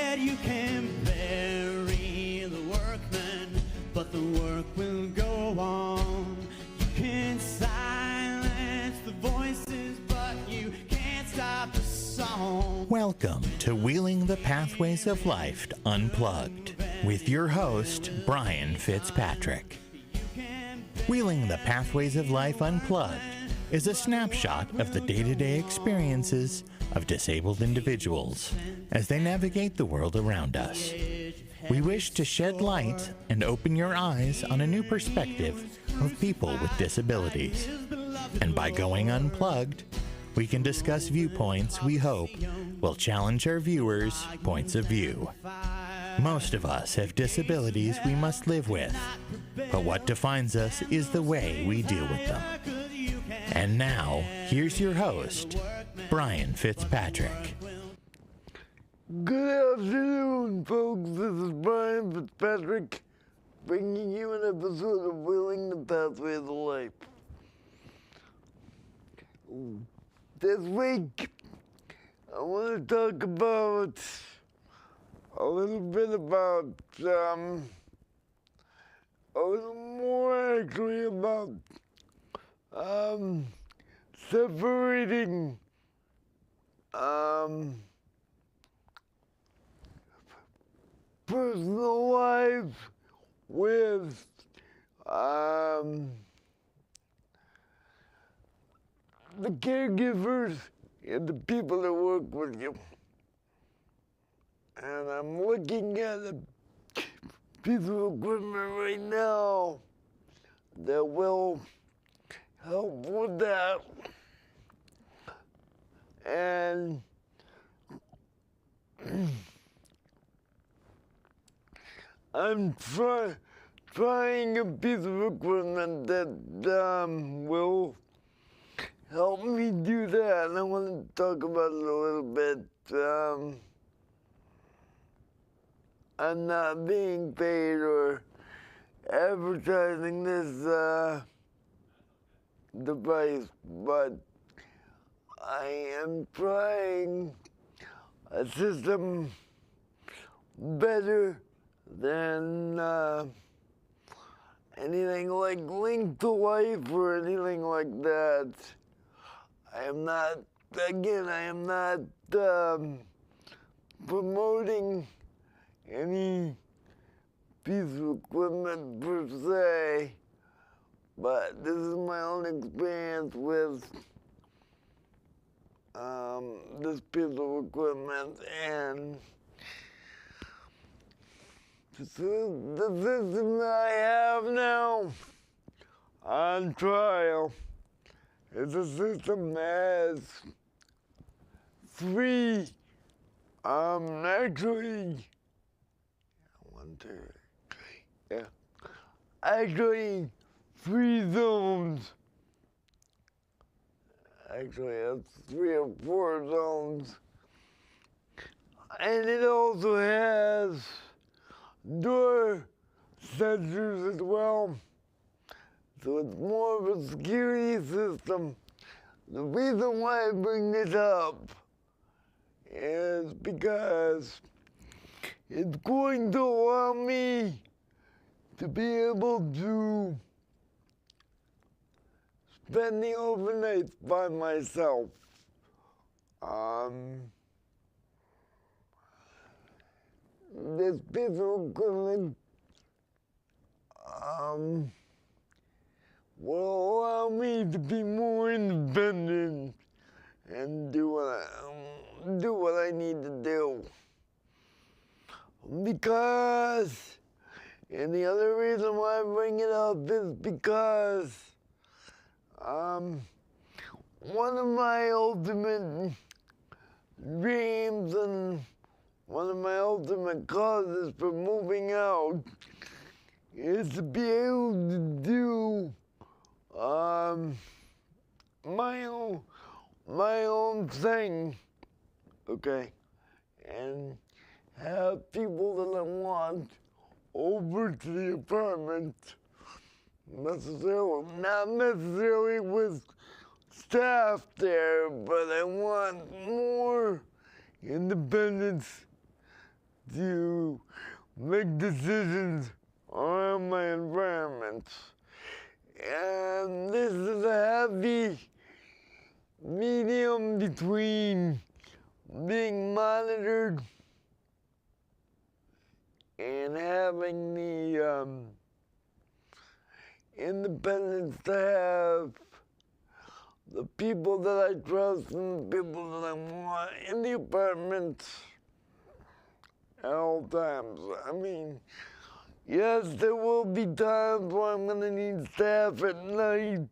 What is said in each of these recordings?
said you can bury the workman, but the work will go on. You can silence the voices, but you can't stop the song. Welcome to Wheeling the Pathways of Life Unplugged with your host, Brain Fitzpatrick. Wheeling the Pathways of Life Unplugged is a snapshot of the day-to-day experiences of disabled individuals as they navigate the world around us. We wish to shed light and open your eyes on a new perspective of people with disabilities. And by going unplugged, we can discuss viewpoints we hope will challenge our viewers' points of view. Most of us have disabilities we must live with, but what defines us is the way we deal with them. And now, here's your host, Brain Fitzpatrick. Good afternoon, folks. This is Brain Fitzpatrick, bringing you an episode of Wheeling the Pathways of Life. This week, I want to talk about a little bit about, a little more actually about separating personal life with the caregivers and the people that work with you. And I'm looking at a piece of equipment right now that will help with that. And I'm trying a piece of equipment that will help me do that, and I want to talk about it a little bit. I'm not being paid or advertising this device, but I am trying a system better than anything like Link to Life or anything like that. I am not promoting any piece of equipment per se, but this is my own experience with this piece of equipment, and the system that I have now on trial is a system that has three, actually three zones. Actually, it's 3 or 4 zones. And it also has door sensors as well. So it's more of a security system. The reason why I bring this up is because it's going to allow me to be able to spend the overnight by myself. This piece of equipment will allow me to be more independent and do what I need to do. Because, and the other reason why I bring it up is because one of my ultimate dreams and one of my ultimate causes for moving out is to be able to do my own thing, okay, and have people that I want over to the apartment, not necessarily with staff there, but I want more independence to make decisions around my environment. And this is a happy medium between being monitored and having the independence to have the people that I trust and the people that I want in the apartment at all times. I mean, yes, there will be times where I'm gonna need staff at night,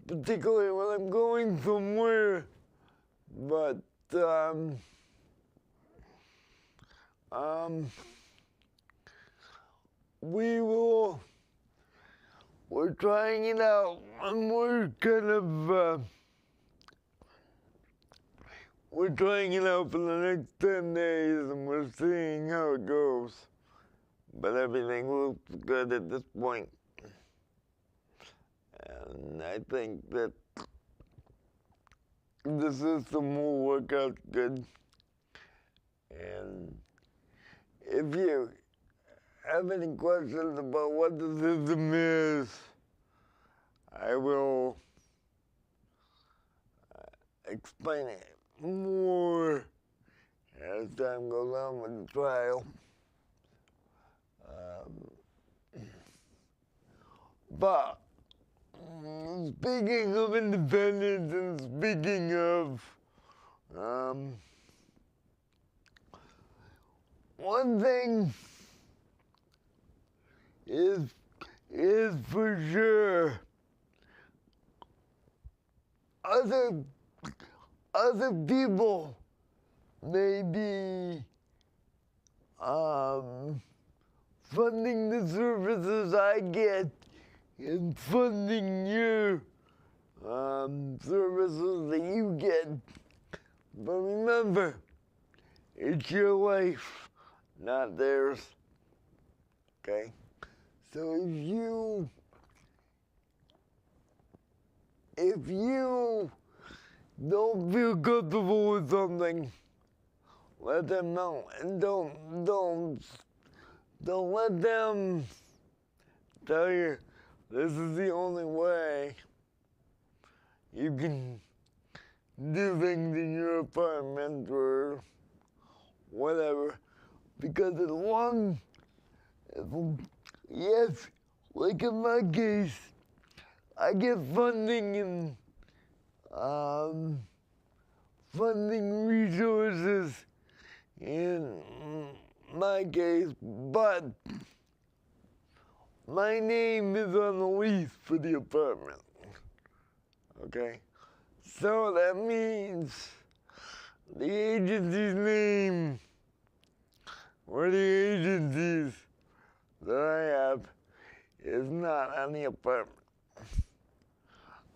particularly when I'm going somewhere, but we're trying it out, and we're trying it out for the next 10 days, and we're seeing how it goes. But everything looks good at this point. And I think that the system will work out good. And if you have any questions about what the system is, I will explain it more as time goes on with the trial. But speaking of independence and speaking of one thing is for sure, other people may be funding the services I get and funding your services that you get. But remember, it's your life, not theirs. Okay? So if you don't feel comfortable with something, let them know, and don't let them tell you this is the only way you can do things in your apartment or whatever. Because yes, like in my case, I get funding and funding resources in my case, but my name is on the lease for the apartment. Okay? So that means the agency's name or the agencies that I have is not on the apartment.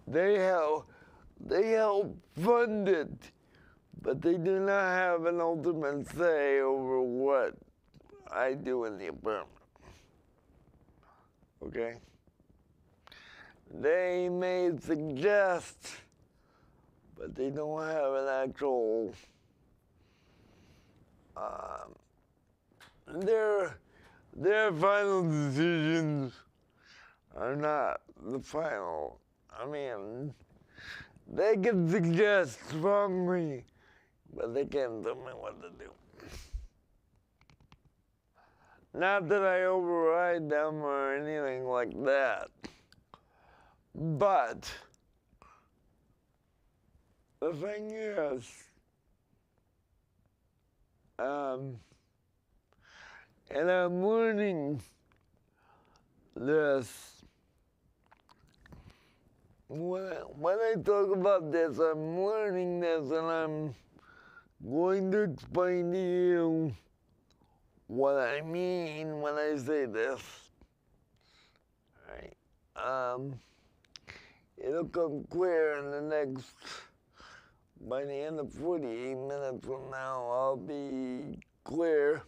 They help fund it, but they do not have an ultimate say over what I do in the apartment. Okay? They may suggest, but they don't have an actual, their final decisions are not the final. I mean, they can suggest strongly, but they can't tell me what to do. Not that I override them or anything like that, but the thing is, and I'm learning this. When I talk about this, I'm learning this, and I'm going to explain to you what I mean when I say this. All right. It'll come clear in the next, by the end of 48 minutes from now, I'll be clear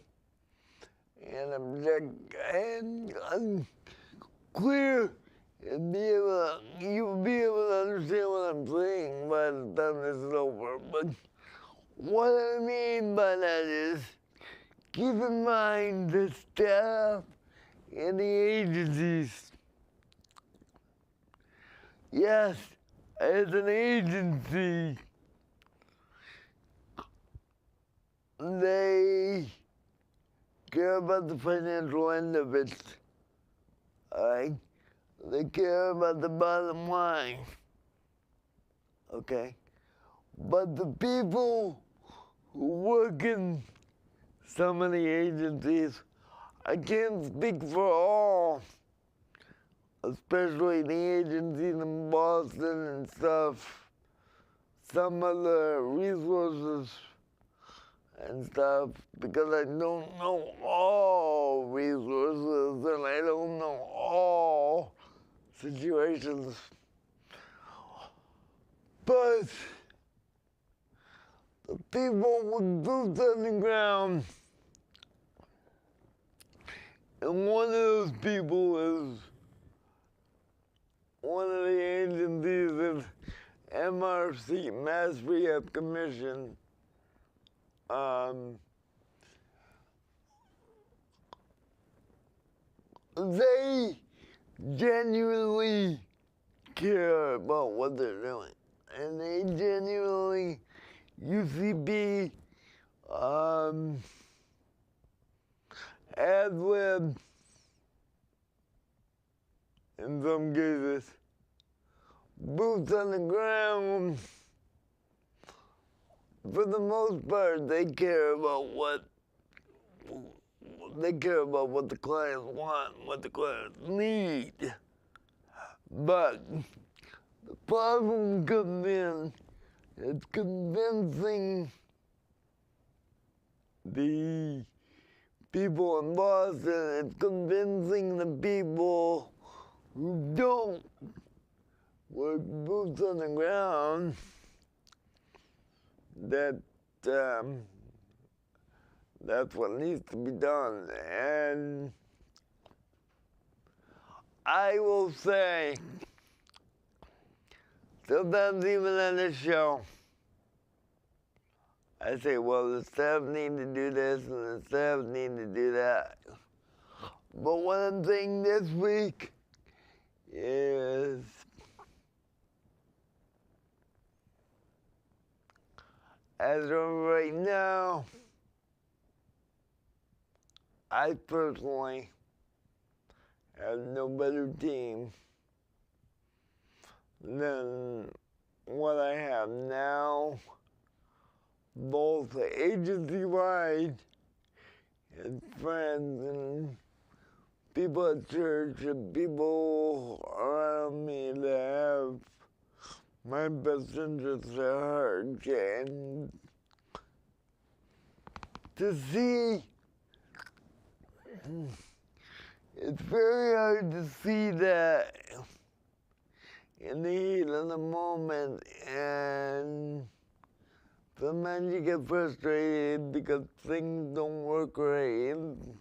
and clear. And you'll be able to understand what I'm saying by the time this is over. But What I mean by that is, keep in mind the staff in the agencies. Yes, as an agency, they care about the financial end of it. Alright? They care about the bottom line. Okay? But the people who work in some of the agencies, I can't speak for all, especially the agencies in Boston and stuff, some of the resources and stuff, because I don't know all resources and I don't know all situations. But the people with boots on the ground, and one of those people is one of the agencies is MRC, Mass Rehab Commission. They genuinely care about what they're doing. And they genuinely, UCB, ad-lib, in some cases, boots on the ground. For the most part, they care about what the clients want, what the clients need. But the problem comes in, it's convincing the people in Boston, it's convincing the people who don't work boots on the ground that that's what needs to be done. And I will say, sometimes even on this show, I say, well, the staff need to do this and the staff need to do that. But what I'm saying this week is as of right now, I personally have no better team than what I have now, both agency-wide and friends and people at church and people around me that have my best interests at heart. And to see, it's very hard to see that in the heat of the moment, and sometimes you get frustrated because things don't work right, and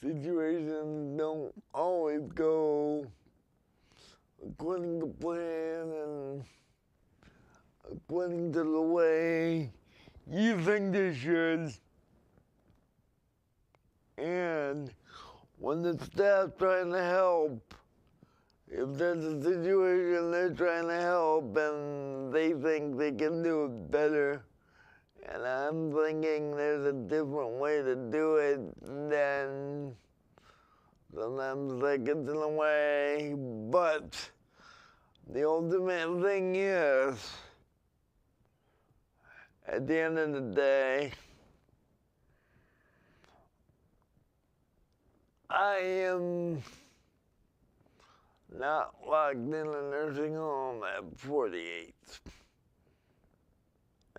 situations don't always go according to plan and according to the way you think they should. And when the staff's trying to help, if there's a situation they're trying to help and they think they can do it better, and I'm thinking there's a different way to do it, then sometimes that gets in the way. But the ultimate thing is, at the end of the day, I am not locked in a nursing home at 48.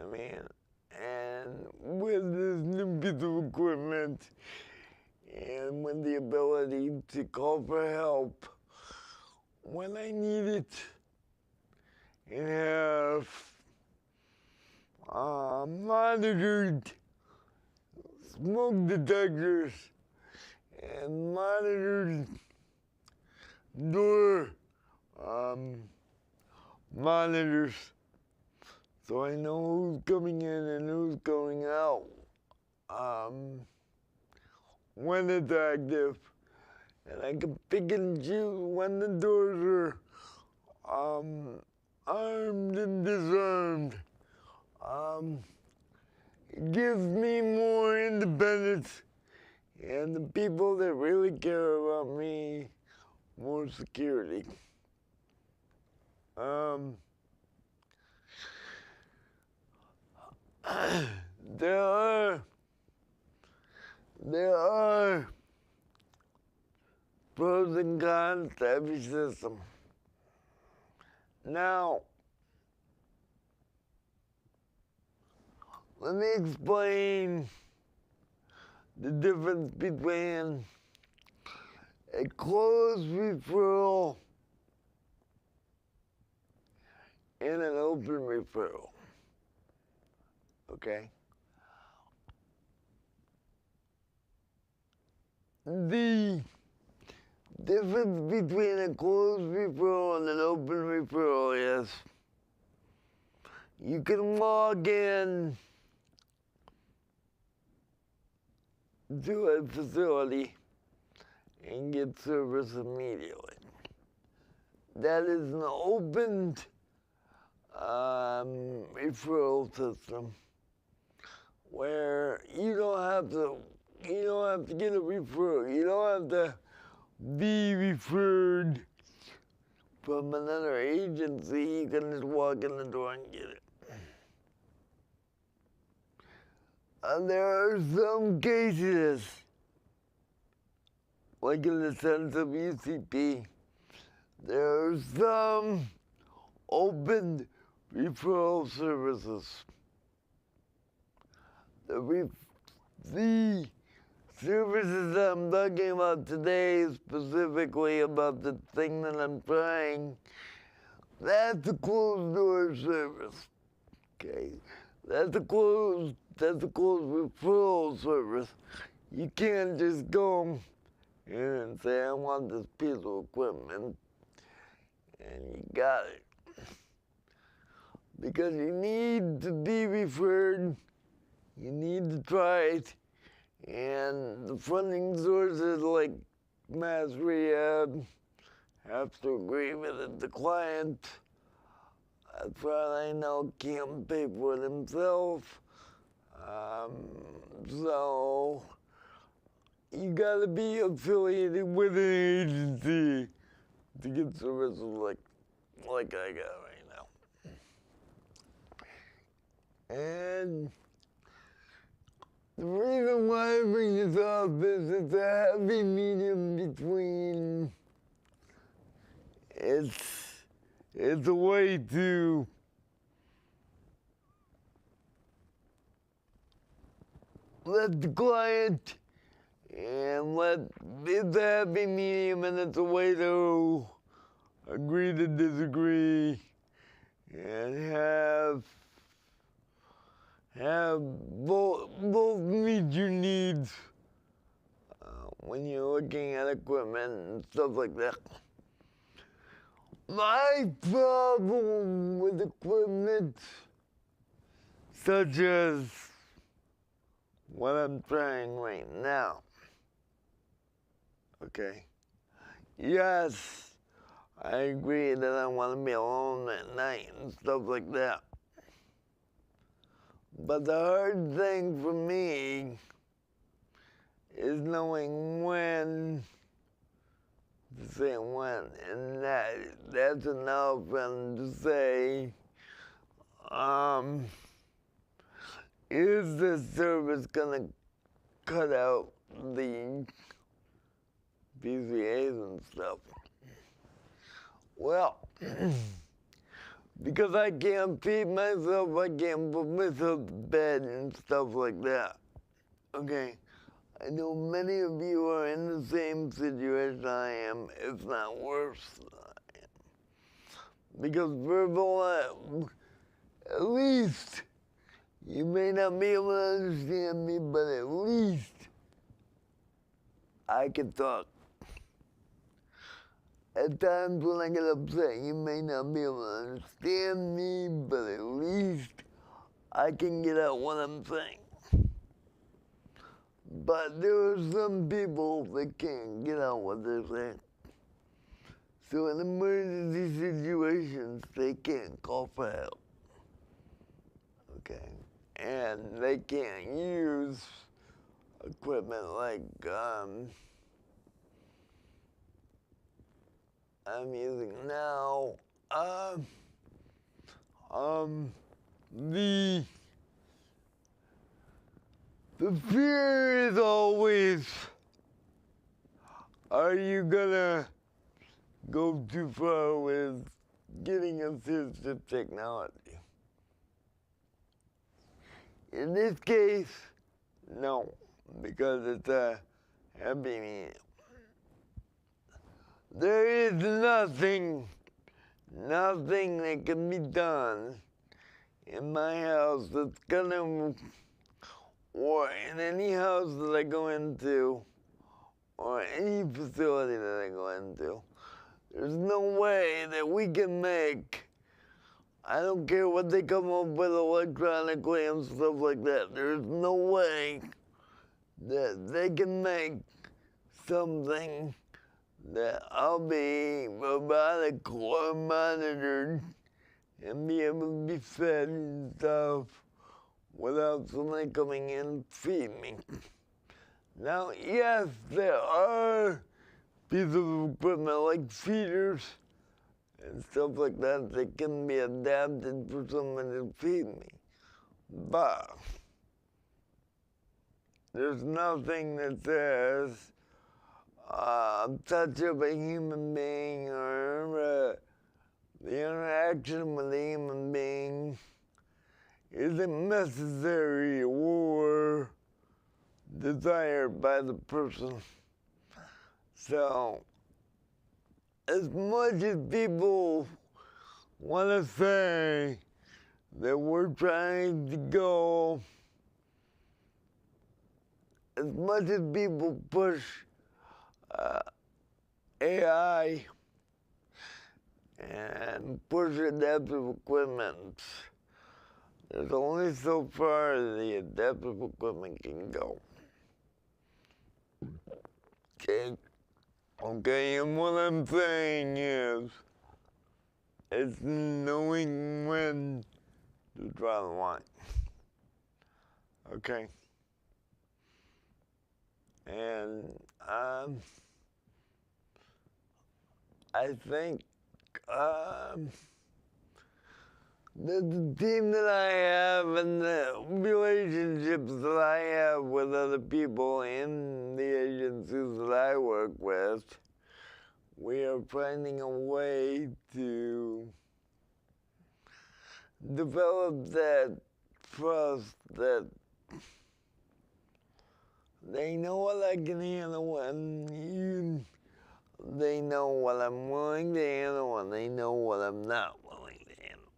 I mean, and with this new piece of equipment and with the ability to call for help when I need it and have monitored smoke detectors and monitored door monitors so I know who's coming in and who's going out. When it's active, and I can pick and choose when the doors are armed and disarmed. It gives me more independence, and the people that really care about me more security. There are pros and cons to every system. Now, let me explain the difference between a closed referral and an open referral. Okay? The difference between a closed referral and an open referral is you can log in to a facility and get service immediately. That is an open referral system where you don't have to get a referral. You don't have to be referred from another agency. You can just walk in the door and get it. There are some cases, like in the sense of UCP, there are some open referral services. The services that I'm talking about today, specifically about the thing that I'm trying, that's a closed door service. Okay, that's a closed referral service. You can't just go in and say, I want this piece of equipment, and you got it. Because you need to be referred, you need to try it, and the funding sources like Mass Rehab have to agree with it. The client, as far as I know, can't pay for it himself. So you gotta be affiliated with an agency to get services like I got right now. And the reason why I bring this up is it's a happy medium between it's a way to let the client and it's a happy medium, and it's a way to agree to disagree and have both meet your needs when you're looking at equipment and stuff like that. My problem with equipment, such as what I'm trying right now, okay, yes, I agree that I want to be alone at night and stuff like that. But the hard thing for me is knowing when to say when, and that's enough and to say, is this service gonna cut out the PCAs and stuff? Well, because I can't feed myself, I can't put myself to bed and stuff like that. Okay, I know many of you are in the same situation I am, if not worse than I am. Because verbal, at least, you may not be able to understand me, but at least I can talk. At times when I get upset, you may not be able to understand me, but at least I can get out what I'm saying. But there are some people that can't get out what they're saying. So in emergency situations, they can't call for help. Okay? And they can't use equipment like I'm using now. The fear is always, are you gonna go too far with getting assistive technology? In this case, no, because it's a happy medium. There is nothing that can be done in my house that's gonna, or in any house that I go into, or any facility that I go into. There's no way that we can make, I don't care what they come up with electronically and stuff like that, there's no way that they can make something that I'll be robotic or monitored and be able to be fed and stuff without somebody coming in and feeding me. Now, yes, there are pieces of equipment like feeders and stuff like that that can be adapted for someone to feed me. But there's nothing that says touch of a human being or the interaction with a human being isn't necessary or desired by the person. So, as much as people want to say that we're trying to go, as much as people push AI and push adaptive equipment, there's only so far the adaptive equipment can go. Okay, and what I'm saying is, it's knowing when to draw the line. Okay? And I think the team that I have and the relationships that I have with other people in the agencies that I work with, we are finding a way to develop that trust that they know what I can handle and they know what I'm willing to handle and they know what I'm not willing to handle.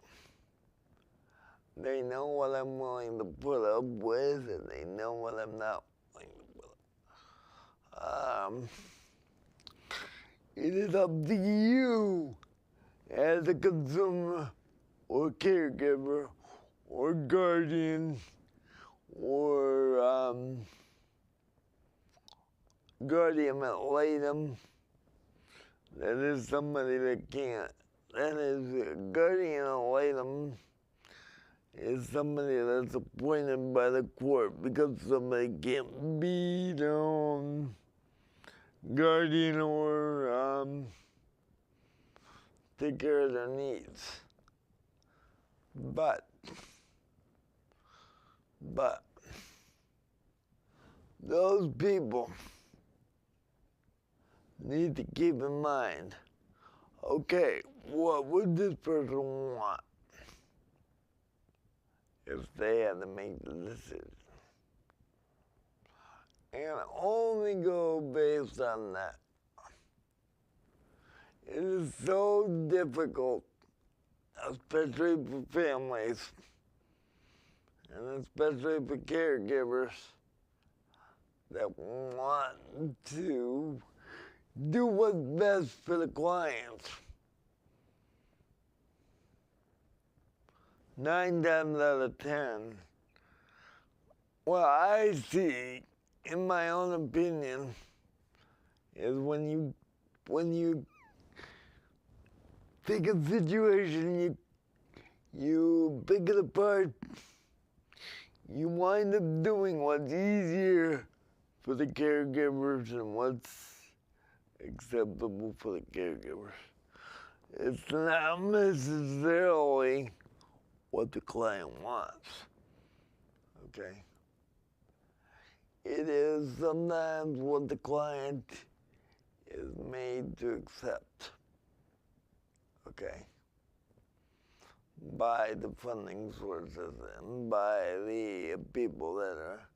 They know what I'm willing to put up with and they know what I'm not willing to put up. It is up to you as a consumer or caregiver or guardian or guardian ad litem. That is somebody that can't. That is a guardian ad litem is somebody that's appointed by the court because somebody can't be their own guardian or take care of their needs. But those people need to keep in mind, okay, what would this person want if they had to make the decision? And only go based on that. It is so difficult, especially for families, and especially for caregivers that want to do what's best for the clients. 9 times out of 10, what I see, in my own opinion, is when you take a situation, you pick it apart, you wind up doing what's easier for the caregivers and what's acceptable for the caregivers. It's not necessarily what the client wants, okay? It is sometimes what the client is made to accept, okay? By the funding sources and by the people that are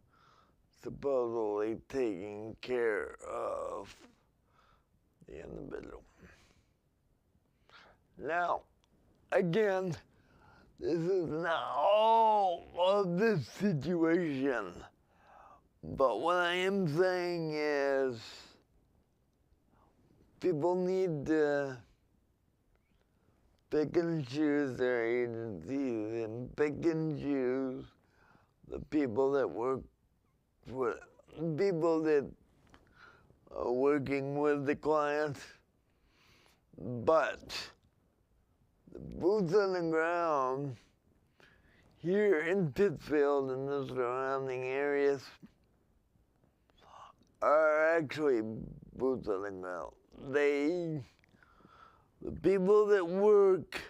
supposedly taking care of the individual. Now, again, this is not all of this situation, but what I am saying is people need to pick and choose their agencies and pick and choose the people that work for people that are working with the clients. But the boots on the ground here in Pittsfield and the surrounding areas are actually boots on the ground. The people that work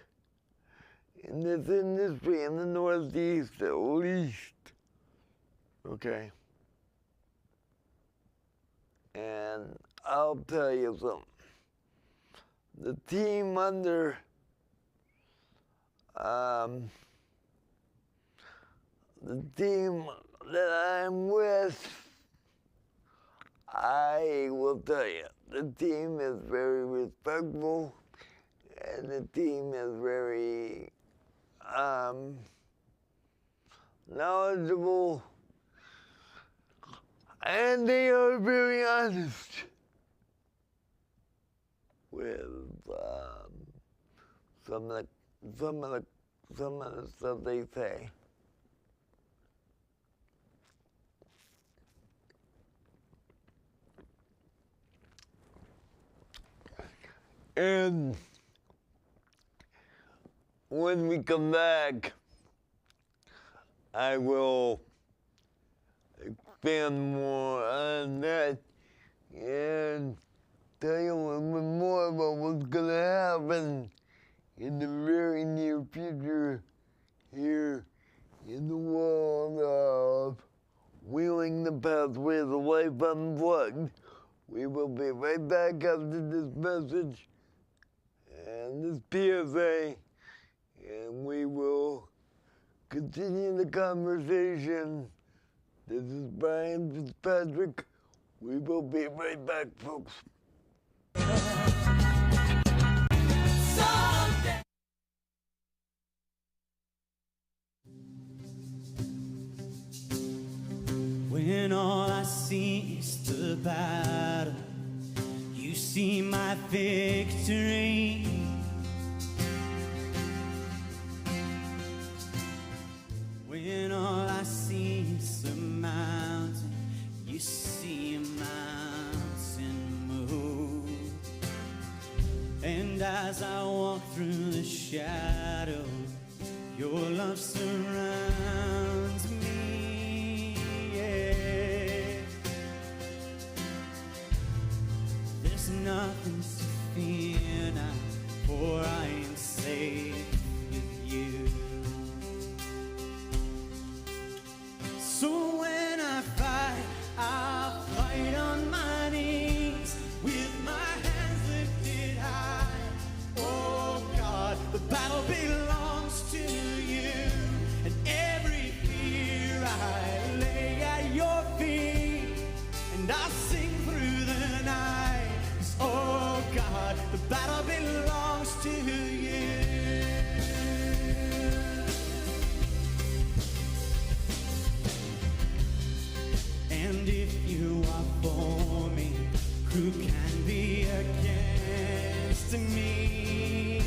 in this industry in the Northeast, at least, okay? And I'll tell you something. The team under the team that I'm with, I will tell you, the team is very respectful, and the team is very knowledgeable, and they are very honest with some of the stuff they say. And when we come back, I will expand more on that and tell you a little bit more about what's going to happen in the very near future here in the world of Wheeling the Pathways of Life Unplugged. We will be right back after this message and this PSA, and we will continue the conversation. This is Brain Fitzpatrick. We will be right back, folks. When all I see is the battle, you see my victory. When all I see is a mountain, you see a mountain move. And as I walk through the shadow, your love surrounds me. There's nothing to fear now, for I am safe with you. So when I fight, I'll fight on my knees with my hands lifted high. Oh God, the battle belongs to you, and every fear I lay at your feet, and I'll sing through the night. 'Cause, oh God, the battle belongs to you. And if you are for me, who can be against me?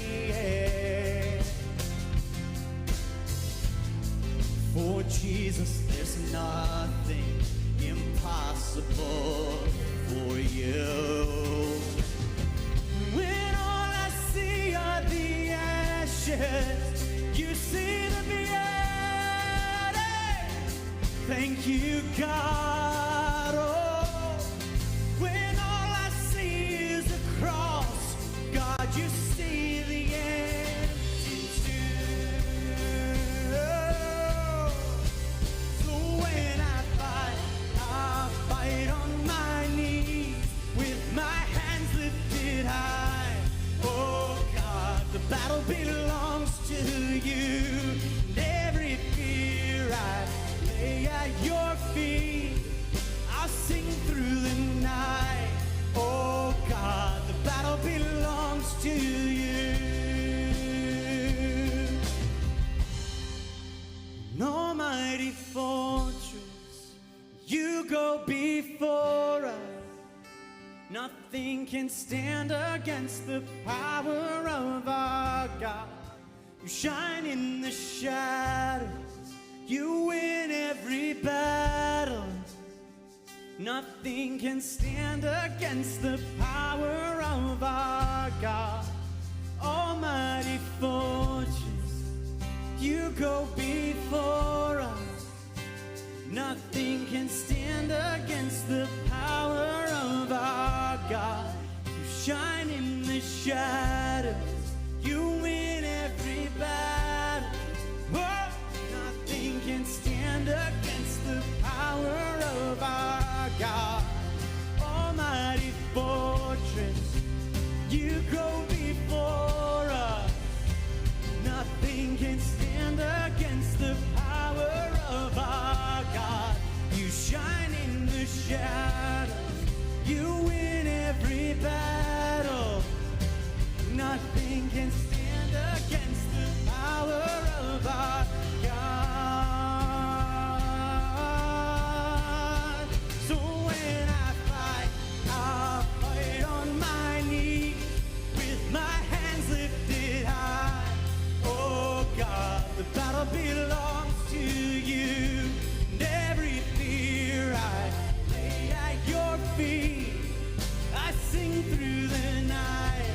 nothing impossible for you. When all I see are the ashes, you see the beauty. Thank you, God. Oh, when all I see is a cross, God, you see the empty tomb. So when I fight on my knees with my hands lifted high. Oh God, the battle belongs to you. And every fear I lay at your feet, I'll sing through the night. Oh God, the battle belongs to you. An almighty fortress, you go before us. Nothing can stand against the power of our God. You shine in the shadows, you win every battle. Nothing can stand against the power of our God. Almighty fortress, you go before us. Nothing can stand against the power of our God. You shine in the shadows, you win every battle. Oh, nothing can stand against the power of our God. Almighty fortress, you go before us. Nothing can stand against the power of our God. You shine in the shadows, you win every battle. Nothing can stand against the power of our God. So when I fight on my knees with my hands lifted high. Oh God, the battle belongs to you. And every fear I lay at your feet, I sing through the night.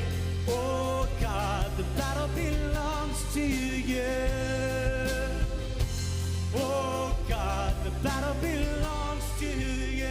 Oh God, the battle belongs to you. Oh God, the battle belongs to you.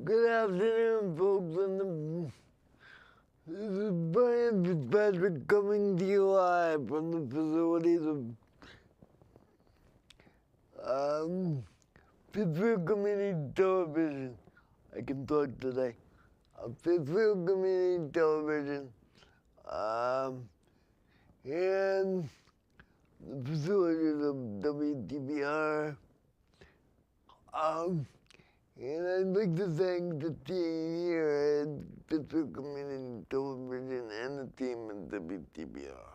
Good afternoon, folks. This is Brain Fitzpatrick coming to you live from the facilities of Pittsfield Community Television. I can talk today. Pittsfield Community Television. And the facilities of WTBR. And I'd like to thank the team here at Pittsfield Community Television and the team at WTBR.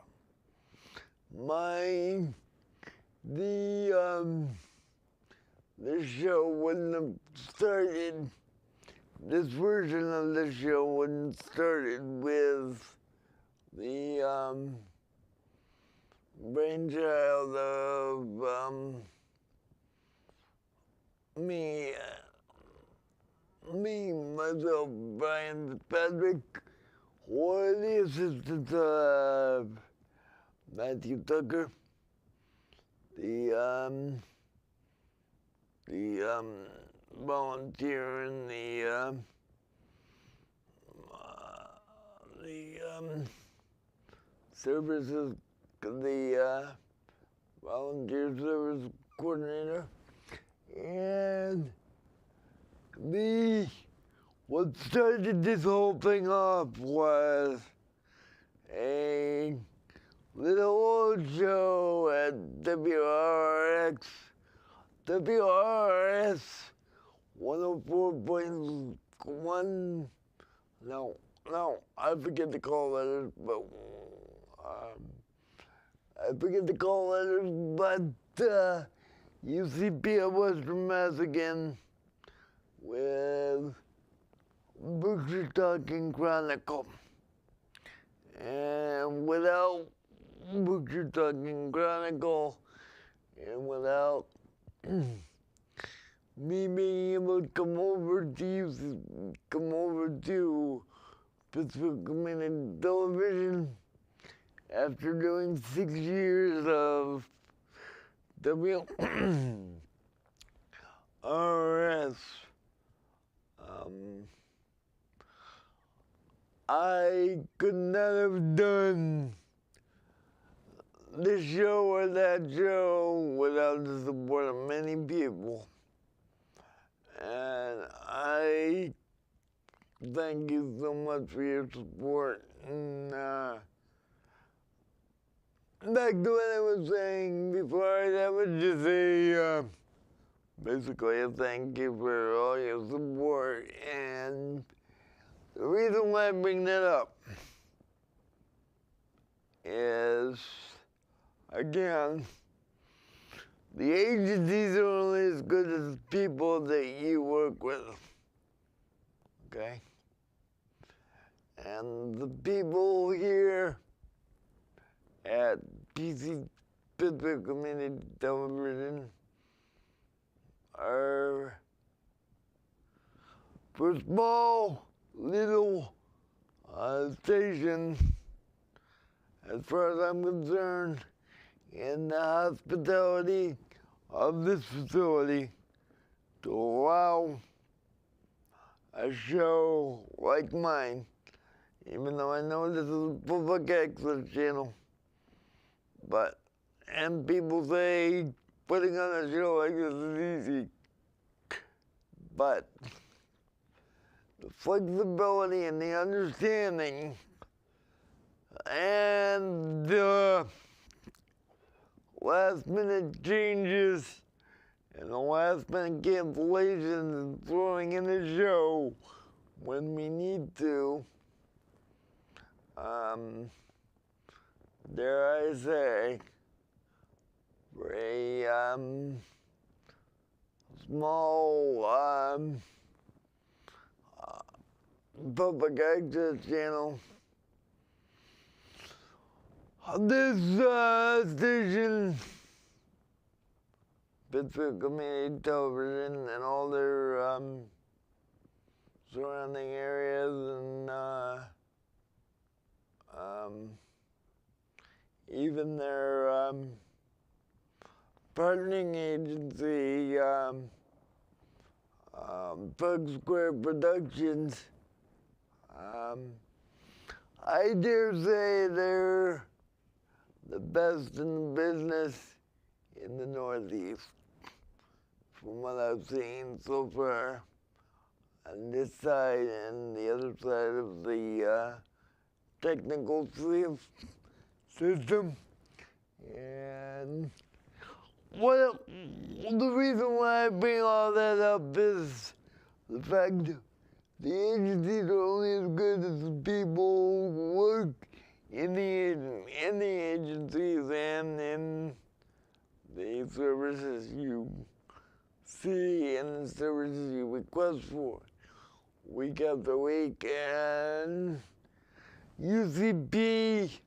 The show wouldn't have started, this version of the show wouldn't have started with the brainchild of myself, Brian Fitzpatrick, or the assistant of Matthew Tucker, the volunteer in the services, the volunteer service coordinator, and what started this whole thing off was a little old show at WRX WRS 104.1. No, I forget the call letters, but I forget the call letters, but UCP of Western Mass again with Berkshire Talking Chronicle. And without Berkshire Talking Chronicle, and without me being able to come over to Pittsburgh Community Television after doing 6 years of WRS, I could not have done this show or that show without the support of many people. And I thank you so much for your support. And back to what I was saying before, I would just say basically a thank you for all your support. And the reason why I bring that up is, again, the agencies are only as good as the people that you work with, okay? And the people here at Pittsburgh Community Television are, for a small, little station, as far as I'm concerned, in the hospitality of this facility, to allow a show like mine, even though I know this is a public access channel, and people say putting on a show like this is easy, but the flexibility and the understanding and the last-minute changes and the last-minute cancellations and throwing in a show when we need to, dare I say, for a small public access channel, this station, Pittsburgh Community Television, and all their surrounding areas, and even their partnering agency, Bug Square Productions, I dare say they're the best in the business in the Northeast, from what I've seen so far on this side and the other side of the technical system. And the reason why I bring all that up is the fact that the agencies are only as good as the people who work in the agencies and in the services you see and the services you request for week after week. And UCP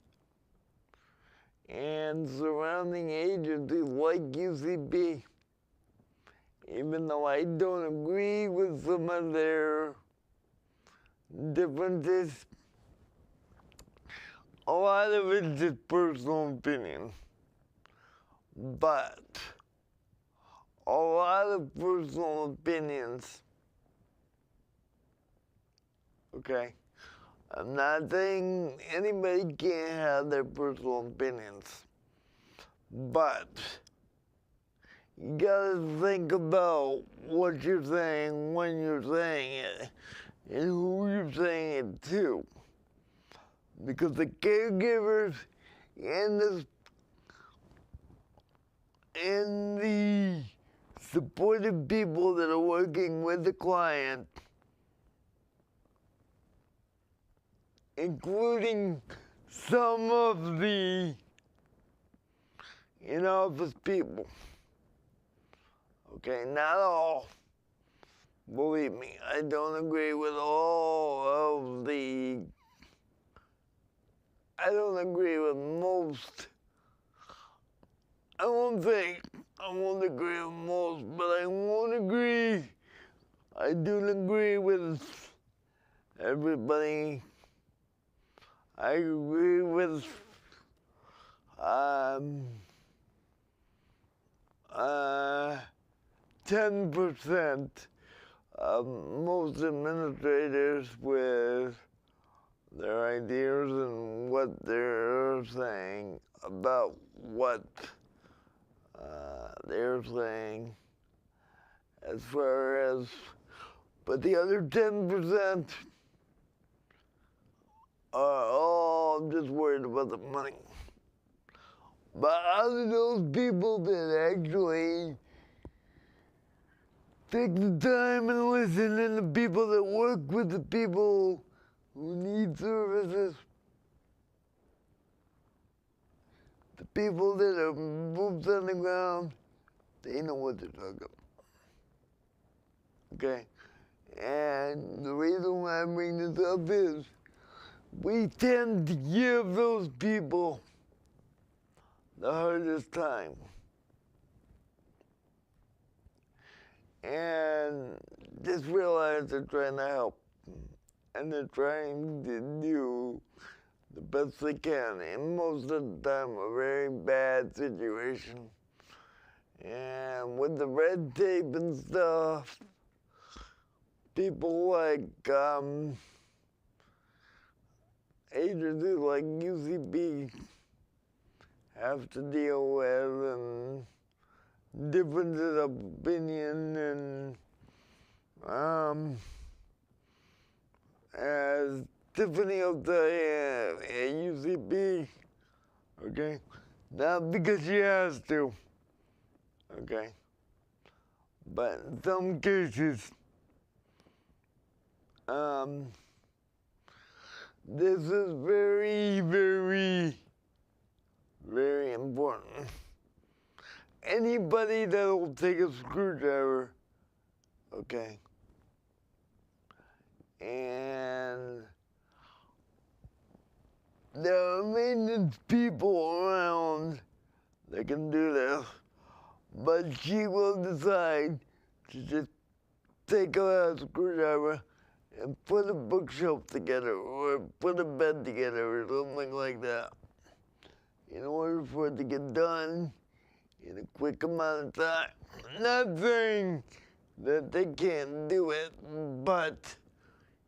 and surrounding agencies like UCP, even though I don't agree with some of their differences, a lot of it's just personal opinion, but a lot of personal opinions, okay? I'm not saying anybody can't have their personal opinions, but you gotta think about what you're saying, when you're saying it, and who you're saying it to. Because the caregivers and the supportive people that are working with the client, including some of the in-office people. Okay, not all. Believe me, I don't agree with I don't agree with most. I won't say I won't agree with most, but I won't agree. I do agree with everybody. I agree with 10% of most administrators with their ideas and what they're saying about what they're saying as far as, but the other 10% are all just worried about the money. But out of those people that actually take the time and listen, and the people that work with the people who need services, the people that are boots on the ground, they know what they're talking about. Okay? And the reason why I bring this up is we tend to give those people the hardest time. And just realize they're trying to help. And they're trying to do the best they can. And most of the time, a very bad situation. And with the red tape and stuff, people like agencies like UCB have to deal with, and differences of opinion, and as Tiffany will tell you at UCB, okay, not because she has to, okay, but in some cases, this is very, very, very important. Anybody that will take a screwdriver, okay, and there are maintenance people around that can do this, but she will decide to just take a screwdriver and put a bookshelf together, or put a bed together, or something like that, in order for it to get done in a quick amount of time. Not saying that they can't do it, but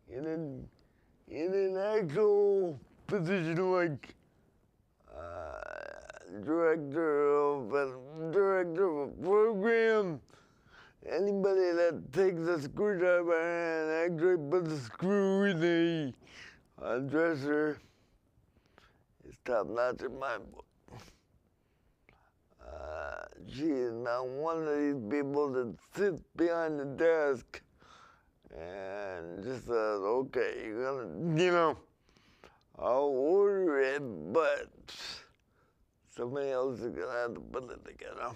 in an actual position like director of a program, anybody that takes a screwdriver and actually puts a screw in a dresser is top notch in my book. She is not one of these people that sits behind the desk and just says, okay, you're gonna, I'll order it, but somebody else is gonna have to put it together.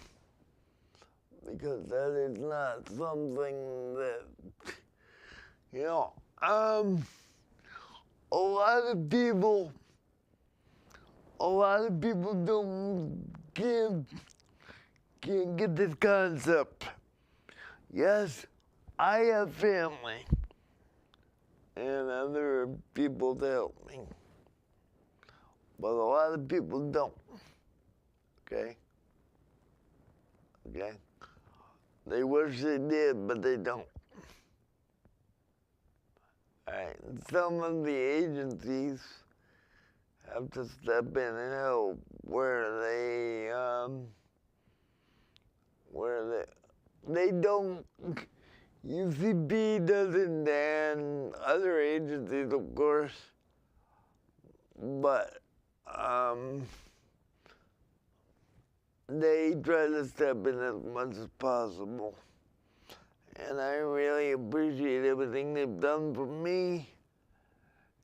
Because that is not something that, a lot of people can't get this concept. Yes, I have family and other people to help me, but a lot of people don't, okay? Okay? They wish they did, but they don't. All right, some of the agencies have to step in and help where they don't. UCB doesn't, and other agencies, of course, but they try to step in as much as possible. And I really appreciate everything they've done for me.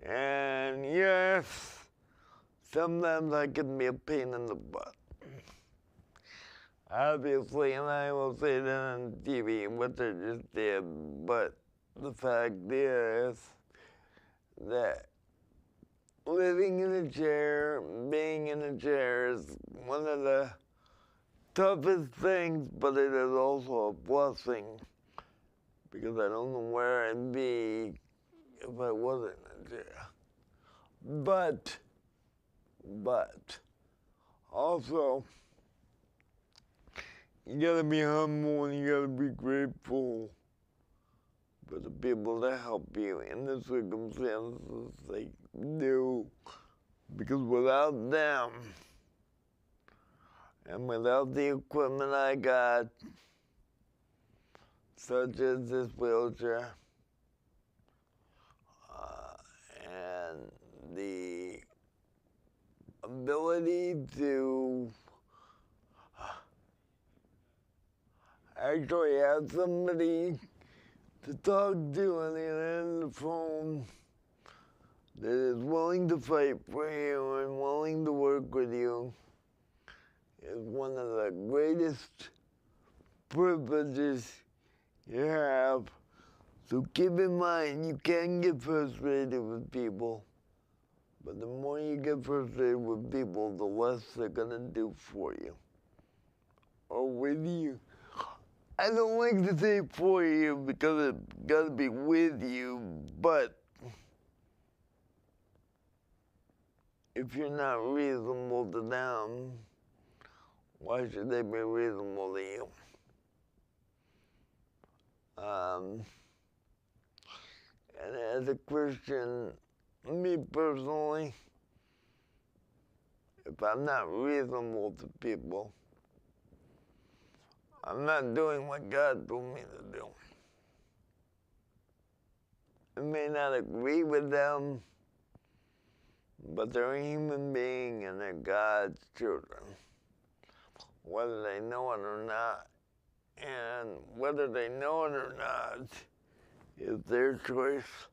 And yes, sometimes I can be a pain in the butt. Obviously, and I will say that on TV, what they just did, but the fact is that living in a chair, being in a chair is one of the toughest things, but it is also a blessing because I don't know where I'd be if I wasn't in a chair. But also, you gotta be humble and you gotta be grateful for the people that help you in the circumstances they do. Because without them, and without the equipment I got, such as this wheelchair, and the ability to actually have somebody to talk to on the other end of the phone that is willing to fight for you and willing to work with you is one of the greatest privileges you have. So keep in mind, you can get frustrated with people, but the more you get frustrated with people, the less they're gonna do for you or with you. I don't like to say for you because it's gotta be with you, but if you're not reasonable to them, why should they be reasonable to you? And as a Christian, me personally, if I'm not reasonable to people, I'm not doing what God told me to do. I may not agree with them, but they're a human being and they're God's children, whether they know it or not. And whether they know it or not is their choice,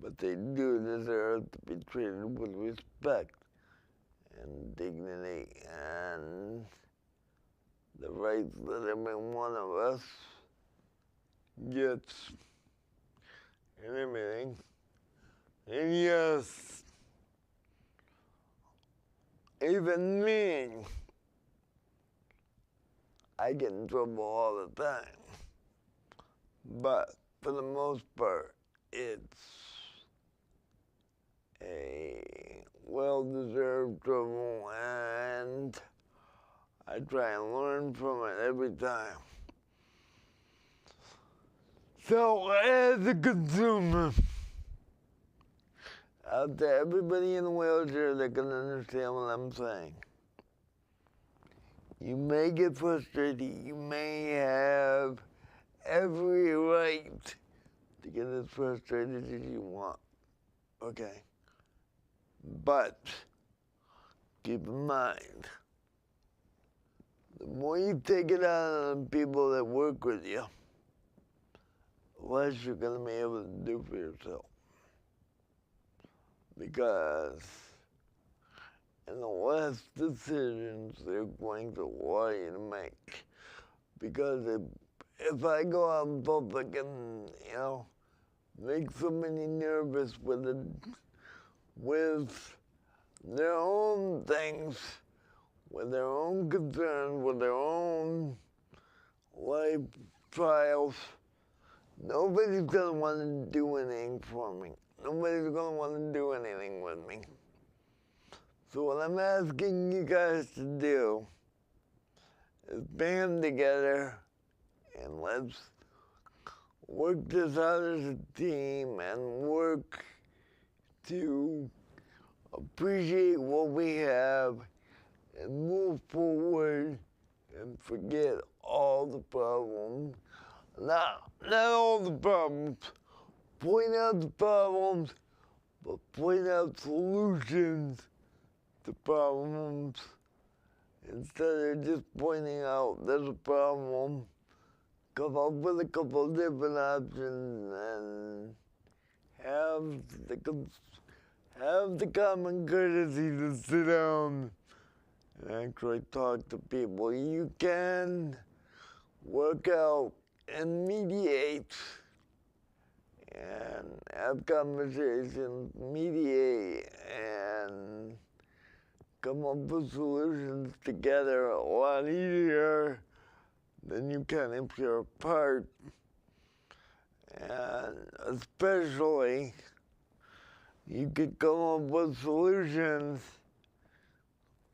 but they do deserve to be treated with respect and dignity and the rights that every one of us gets and everything. And yes, even me, I get in trouble all the time. But for the most part, it's a well-deserved trouble, and I try and learn from it every time. So as a consumer, out there, everybody in a wheelchair that can understand what I'm saying. You may get frustrated, you may have every right to get as frustrated as you want, okay? But keep in mind, the more you take it out on people that work with you, the less you're gonna be able to do for yourself. Because in the less decisions they're going to allow you to make. Because if I go out in public and, make somebody nervous with their own things, with their own concerns, with their own life trials, nobody's gonna want to do anything for me. Nobody's gonna want to do anything with me. So what I'm asking you guys to do is band together and let's work this out as a team and work to appreciate what we have and move forward and forget all the problems. Not all the problems. Point out the problems, but point out solutions to problems instead of just pointing out there's a problem, come up with a couple of different options and have the common courtesy to sit down and actually talk to people. You can work out and mediate and have conversations, mediate and come up with solutions together a lot easier than you can if you're apart. And especially, you could come up with solutions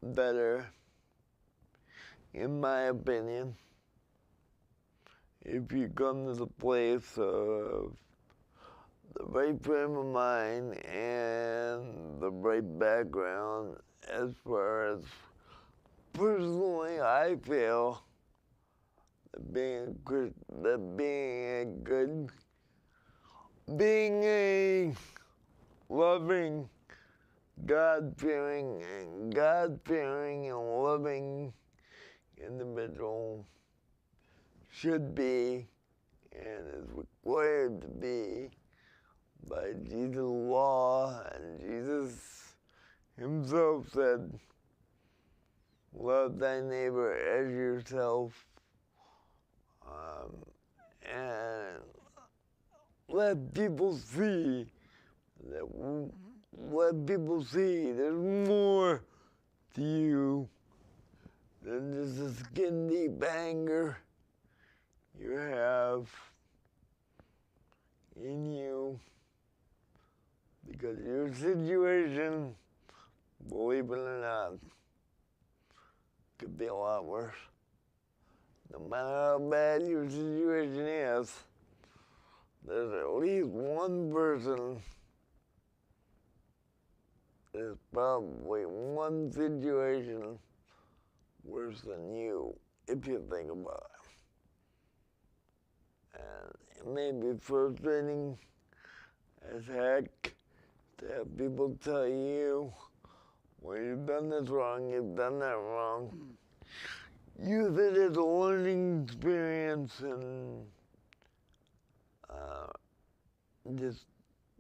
better, in my opinion, if you come to the place of the right frame of mind and the right background. As far as personally, I feel that being a loving, God-fearing and loving individual should be and is required to be by Jesus' law, and Jesus himself said, love thy neighbor as yourself, and let people see there's more to you than just a skin deep anger you have in you, because your situation, believe it or not, could be a lot worse. No matter how bad your situation is, there's at least one person, there's probably one situation worse than you, if you think about it. And it may be frustrating as heck to have people tell you, well, you've done this wrong, you've done that wrong. Use it as a learning experience and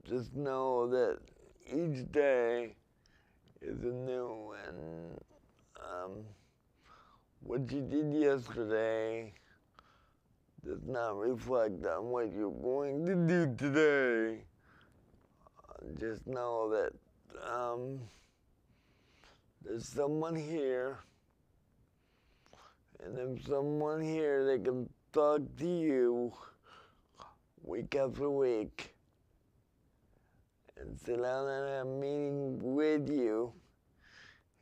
just know that each day is anew, and what you did yesterday does not reflect on what you're going to do today. Just know that there's someone here, and there's someone here that can talk to you week after week and sit down and have meetings with you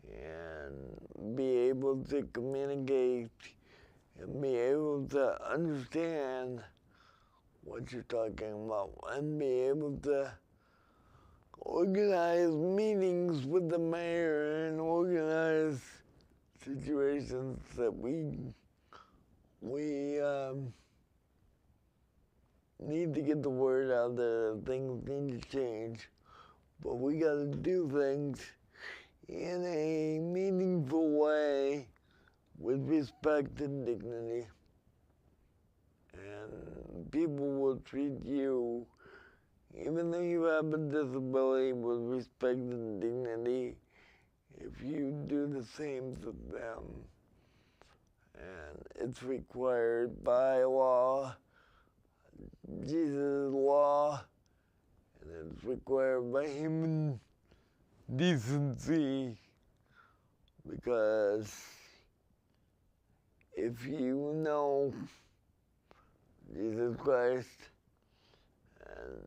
and be able to communicate and be able to understand what you're talking about and be able to organize meetings with the mayor and organize situations that we need to get the word out that things need to change, but we got to do things in a meaningful way with respect and dignity. And people will treat you, even though you have a disability, with respect and dignity if you do the same to them. And it's required by law, Jesus' law, and it's required by human decency, because if you know Jesus Christ, and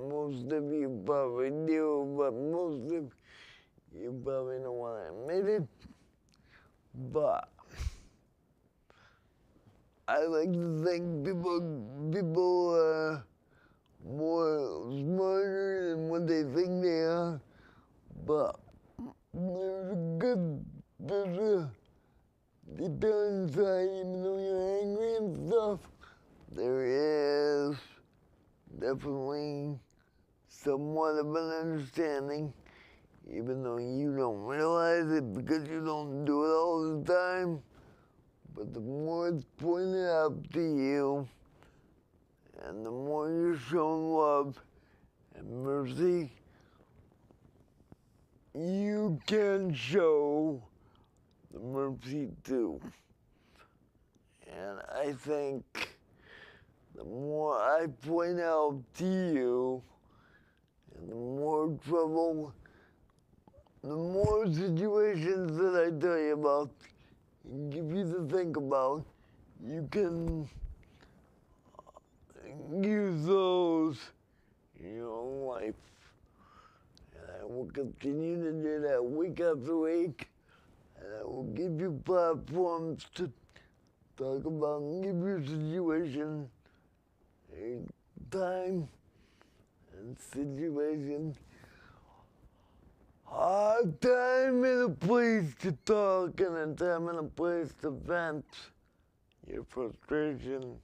most of you probably do, but most of you probably don't want to admit it, but I like to think people are more smarter than what they think they are, but there's a deep down inside, even though you're angry and stuff, there is definitely somewhat of an understanding, even though you don't realize it because you don't do it all the time. But the more it's pointed out to you, and the more you're shown love and mercy, you can show the mercy too. And I think the more I point out to you, and the more trouble, the more situations that I tell you about, and give you to think about, you can use those in your own life. And I will continue to do that week after week, and I will give you platforms to talk about and give your situation a time and situation, a time and a place to talk, and a time and a place to vent your frustration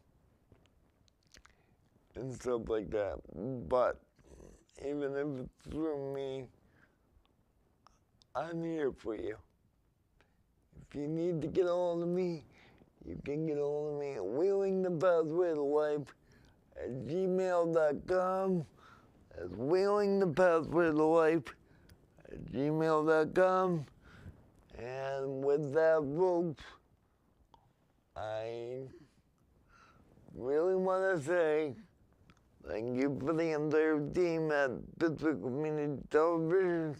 and stuff like that. But even if it's through me, I'm here for you. If you need to get a hold of me, you can get a hold of me at wheelingthepathwaytolife@gmail.com. That's wheelingthepathwaytolife@gmail.com. And with that, folks, I really want to say thank you for the entire team at Pittsburgh Community Television.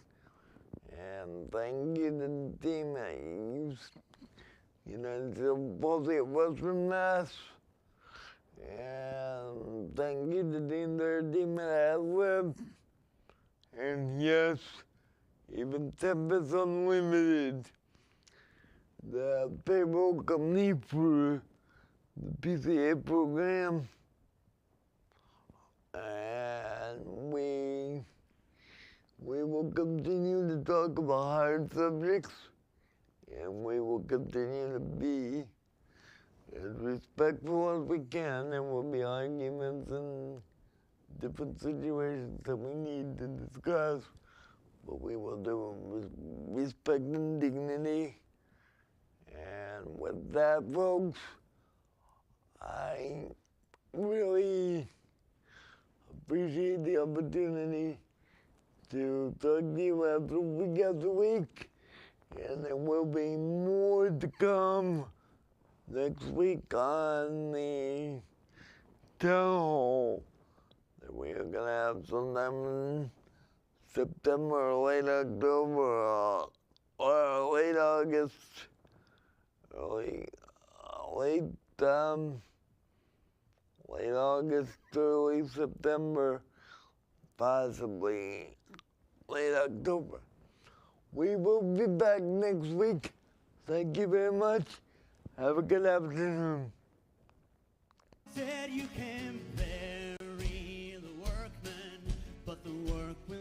And thank you to the team at United Civil Policy at Western Mass. And thank you to the entire team at AdLib. And yes, even Tempest Unlimited, the payroll company for the PCA program. And we will continue to talk about hard subjects, and we will continue to be as respectful as we can. There will be arguments and different situations that we need to discuss, but we will do it with respect and dignity. And with that, folks, I really appreciate the opportunity to talk to you after week, and there will be more to come next week on the town hall that we are going to have sometime in September or late October or late August, late August, early September, possibly late October. We will be back next week. Thank you very much. Have a good afternoon. Said you can bury the workman, but the work will